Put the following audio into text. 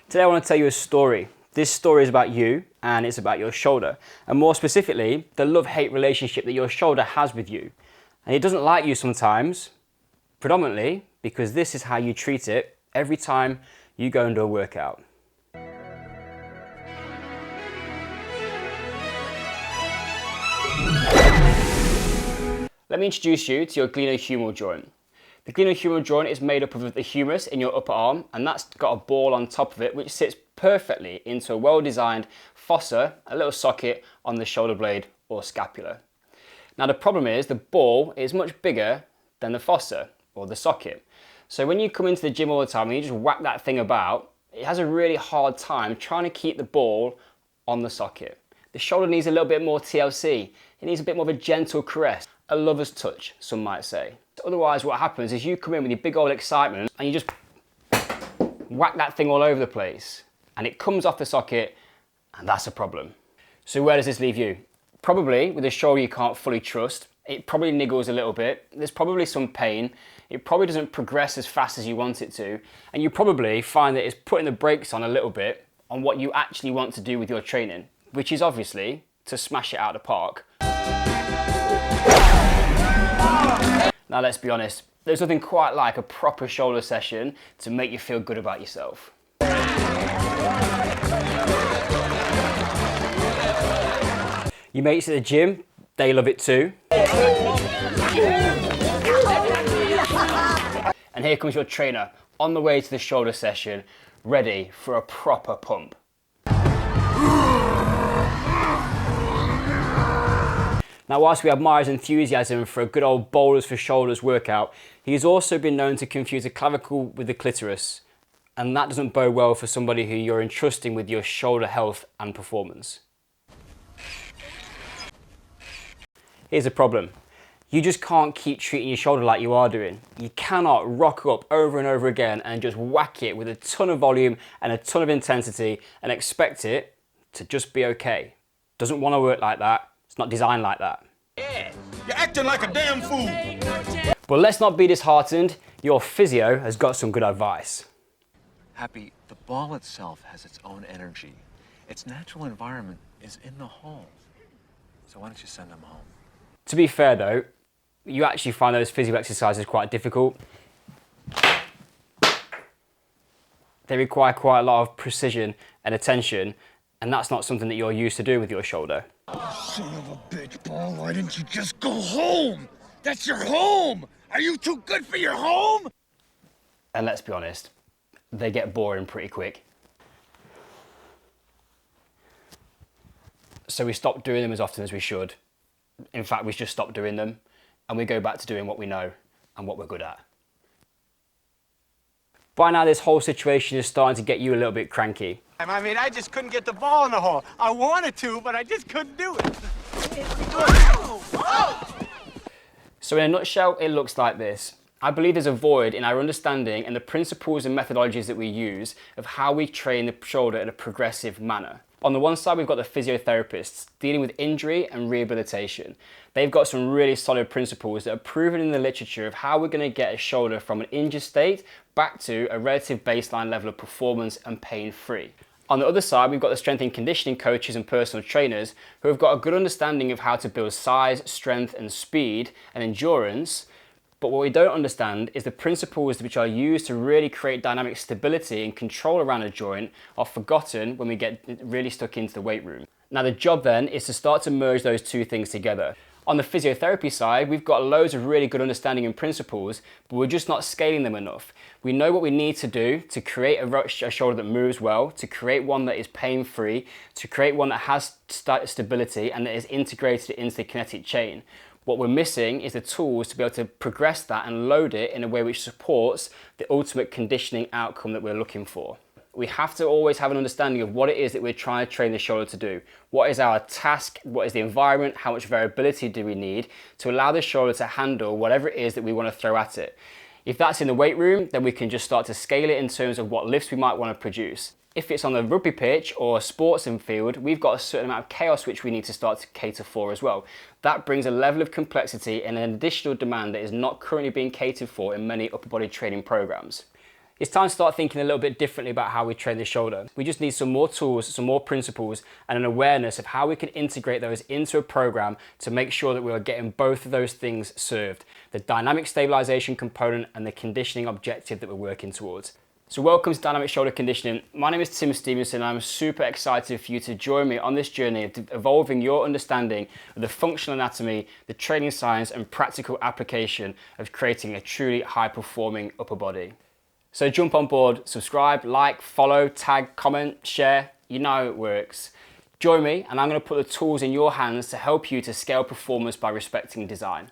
Today I want to tell you a story. This story is about you and it's about your shoulder, and more specifically, the love-hate relationship that your shoulder has with you. And it doesn't like you sometimes, predominantly because this is how you treat it every time you go and do a workout. Let me introduce you to your glenohumeral joint. The glenohumeral joint is made up of the humerus in your upper arm, and that's got a ball on top of it which sits perfectly into a well-designed fossa, a little socket on the shoulder blade or scapula. Now the problem is the ball is much bigger than the fossa or the socket. So when you come into the gym all the time and you just whack that thing about, it has a really hard time trying to keep the ball on the socket. The shoulder needs a little bit more TLC. It needs a bit more of a gentle caress, a lover's touch, some might say. Otherwise what happens is you come in with your big old excitement and you just whack that thing all over the place and it comes off the socket, and that's a problem. So where does this leave you? Probably with a shoulder you can't fully trust. It probably niggles a little bit. There's probably some pain. It probably doesn't progress as fast as you want it to. And you probably find that it's putting the brakes on a little bit on what you actually want to do with your training, which is obviously to smash it out of the park. Now let's be honest, there's nothing quite like a proper shoulder session to make you feel good about yourself. Your mates at the gym, they love it too. And here comes your trainer on the way to the shoulder session, ready for a proper pump. Now, whilst we admire his enthusiasm for a good old boulders for shoulders workout, he has also been known to confuse a clavicle with the clitoris, and that doesn't bode well for somebody who you're entrusting with your shoulder health and performance. Here's the problem. You just can't keep treating your shoulder like you are doing. You cannot rock up over and over again and just whack it with a ton of volume and a ton of intensity and expect it to just be okay. Doesn't want to work like that. It's not designed like that. Yeah, you're acting like a damn fool. But let's not be disheartened. Your physio has got some good advice. Happy, the ball itself has its own energy. Its natural environment is in the home. So why don't you send them home? To be fair though, you actually find those physio exercises quite difficult. They require quite a lot of precision and attention, and that's not something that you're used to doing with your shoulder. Son of a bitch, ball, why didn't you just go home? That's your home! Are you too good for your home? And let's be honest, they get boring pretty quick. So we stop doing them as often as we should. In fact, we just stop doing them and we go back to doing what we know and what we're good at. By now, this whole situation is starting to get you a little bit cranky. I mean, I just couldn't get the ball in the hole. I wanted to, but I just couldn't do it. So in a nutshell, it looks like this. I believe there's a void in our understanding and the principles and methodologies that we use of how we train the shoulder in a progressive manner. On the one side, we've got the physiotherapists dealing with injury and rehabilitation. They've got some really solid principles that are proven in the literature of how we're going to get a shoulder from an injured state back to a relative baseline level of performance and pain-free. On the other side, we've got the strength and conditioning coaches and personal trainers who have got a good understanding of how to build size, strength and speed and endurance. But what we don't understand is the principles which are used to really create dynamic stability and control around a joint are forgotten when we get really stuck into the weight room. Now the job then is to start to merge those two things together. On the physiotherapy side, we've got loads of really good understanding and principles, but we're just not scaling them enough. We know what we need to do to create a shoulder that moves well, to create one that is pain-free, to create one that has stability and that is integrated into the kinetic chain. What we're missing is the tools to be able to progress that and load it in a way which supports the ultimate conditioning outcome that we're looking for. We have to always have an understanding of what it is that we're trying to train the shoulder to do. What is our task? What is the environment? How much variability do we need to allow the shoulder to handle whatever it is that we want to throw at it? If that's in the weight room, then we can just start to scale it in terms of what lifts we might want to produce. If it's on the rugby pitch or a sports field, we've got a certain amount of chaos which we need to start to cater for as well. That brings a level of complexity and an additional demand that is not currently being catered for in many upper body training programs. It's time to start thinking a little bit differently about how we train the shoulder. We just need some more tools, some more principles, and an awareness of how we can integrate those into a program to make sure that we are getting both of those things served, the dynamic stabilization component and the conditioning objective that we're working towards. So welcome to Dynamic Shoulder Conditioning. My name is Tim Stevenson and I'm super excited for you to join me on this journey of evolving your understanding of the functional anatomy, the training science and practical application of creating a truly high-performing upper body. So jump on board, subscribe, like, follow, tag, comment, share. You know how it works. Join me and I'm going to put the tools in your hands to help you to scale performance by respecting design.